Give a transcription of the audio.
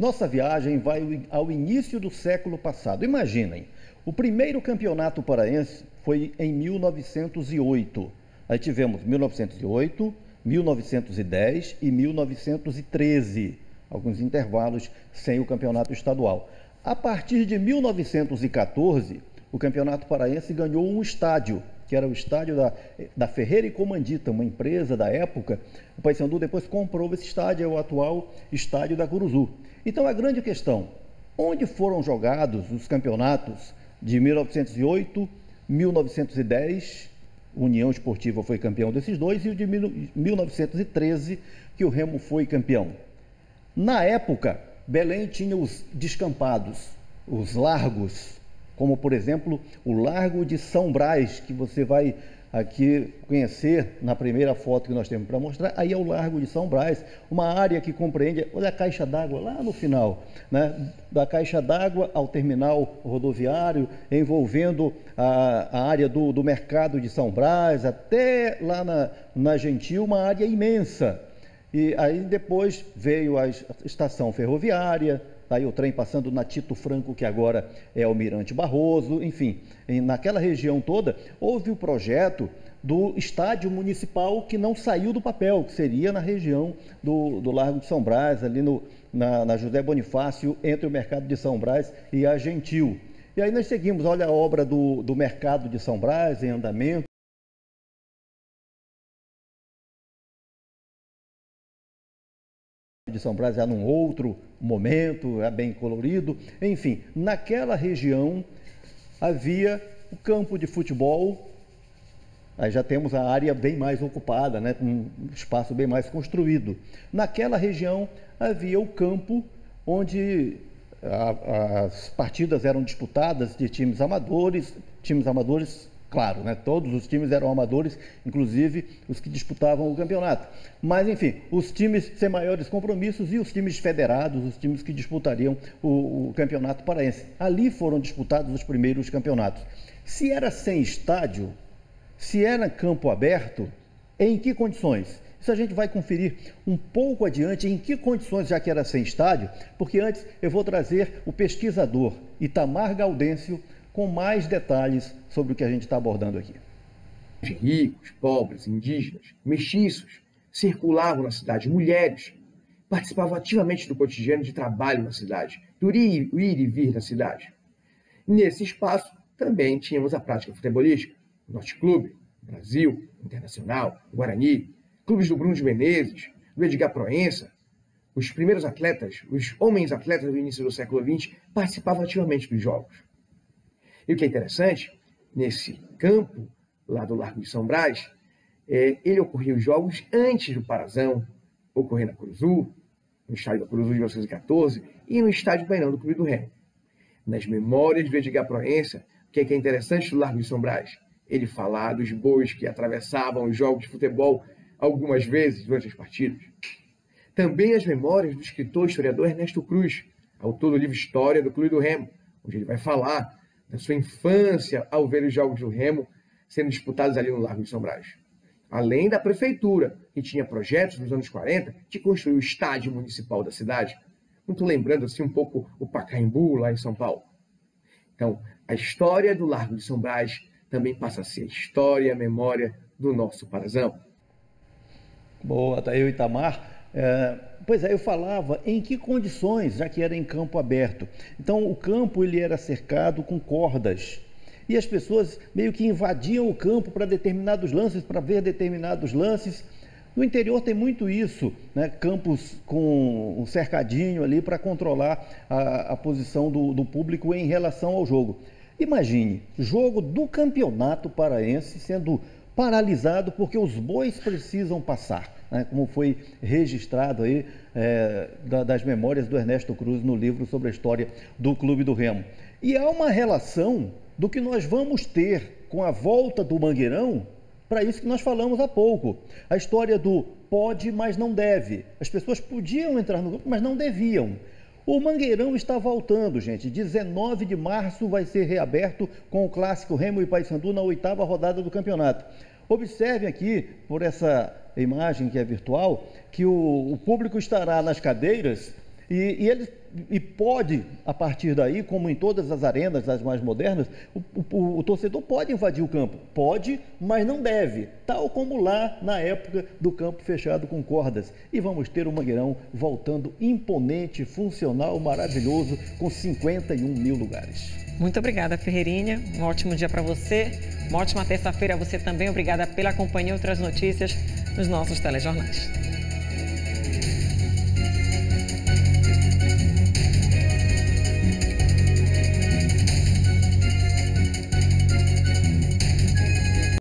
Nossa viagem vai ao início do século passado. Imaginem, o primeiro campeonato paraense foi em 1908. Aí tivemos 1908, 1910 e 1913, alguns intervalos sem o campeonato estadual. A partir de 1914, o Campeonato Paraense ganhou um estádio, que era o estádio da Ferreira e Comandita, uma empresa da época. O Paysandu depois comprou esse estádio, é o atual estádio da Curuzu. Então a grande questão, onde foram jogados os campeonatos de 1908, 1910, União Esportiva foi campeão desses dois, e o de 1913, que o Remo foi campeão. Na época, Belém tinha os descampados, os largos, como por exemplo o Largo de São Brás, que você vai aqui conhecer na primeira foto que nós temos para mostrar. Aí é o Largo de São Brás, uma área que compreende, olha a caixa d'água lá no final, né? Da caixa d'água ao terminal rodoviário, envolvendo a área do mercado de São Brás, até lá na Gentil, uma área imensa. E aí depois veio a estação ferroviária, aí o trem passando na Tito Franco, que agora é Almirante Barroso, enfim, naquela região toda houve o projeto do estádio municipal que não saiu do papel, que seria na região do Largo de São Brás, ali na José Bonifácio, entre o Mercado de São Brás e a Gentil. E aí nós seguimos, olha a obra do Mercado de São Brás em andamento. De São Brás já num outro momento, é bem colorido. Enfim, naquela região havia o campo de futebol, aí já temos a área bem mais ocupada, né, com um espaço bem mais construído. Naquela região havia o campo onde as partidas eram disputadas de times amadores, claro, né? Todos os times eram amadores, inclusive os que disputavam o campeonato. Mas, enfim, os times sem maiores compromissos e os times federados, os times que disputariam o campeonato paraense. Ali foram disputados os primeiros campeonatos. Se era sem estádio, se era campo aberto, em que condições? Isso a gente vai conferir um pouco adiante em que condições, já que era sem estádio, porque antes eu vou trazer o pesquisador Itamar Gaudêncio com mais detalhes sobre o que a gente está abordando aqui. Ricos, pobres, indígenas, mestiços circulavam na cidade, mulheres participavam ativamente do cotidiano de trabalho na cidade, do ir e vir na cidade. Nesse espaço também tínhamos a prática futebolística, o Norte Clube, Brasil, Internacional, Guarani, clubes do Bruno de Menezes, do Edgar Proença. Os primeiros atletas, os homens atletas do início do século XX, participavam ativamente dos jogos. E o que é interessante, nesse campo, lá do Largo de São Brás, ele ocorria os jogos antes do Parazão, ocorrendo na Curuzu, no estádio da Curuzu de 1914 e no estádio Painão do Clube do Remo. Nas memórias do Edgar Proença, o que é interessante do Largo de São Brás? Ele fala dos bois que atravessavam os jogos de futebol algumas vezes durante as partidas. Também as memórias do escritor e historiador Ernesto Cruz, autor do livro História do Clube do Remo, onde ele vai falar da sua infância ao ver os jogos do Remo sendo disputados ali no Largo de São Brás. Além da prefeitura, que tinha projetos nos anos 40 de construir o estádio municipal da cidade, muito lembrando assim um pouco o Pacaembu lá em São Paulo. Então, a história do Largo de São Brás também passa a ser a história e a memória do nosso Parazão. Boa, tá aí o Itamar. Pois é, eu falava em que condições, já que era em campo aberto. Então, o campo ele era cercado com cordas e as pessoas meio que invadiam o campo para determinados lances, para ver determinados lances. No interior tem muito isso, né? Campos com um cercadinho ali para controlar a posição do público em relação ao jogo. Imagine, jogo do Campeonato Paraense sendo paralisado porque os bois precisam passar, né, como foi registrado aí das memórias do Ernesto Cruz no livro sobre a história do Clube do Remo. E há uma relação do que nós vamos ter com a volta do Mangueirão, para isso que nós falamos há pouco. A história do pode, mas não deve. As pessoas podiam entrar no grupo, mas não deviam. O Mangueirão está voltando, gente. 19 de março vai ser reaberto com o clássico Remo e Paysandu na 8ª rodada do campeonato. Observem aqui, por essa imagem que é virtual, que o público estará nas cadeiras E pode, a partir daí, como em todas as arenas, as mais modernas, o torcedor pode invadir o campo. Pode, mas não deve. Tal como lá na época do campo fechado com cordas. E vamos ter o Mangueirão voltando imponente, funcional, maravilhoso, com 51 mil lugares. Muito obrigada, Ferreirinha. Um ótimo dia para você. Uma ótima terça-feira a você também. Obrigada pela companhia e outras notícias nos nossos telejornais.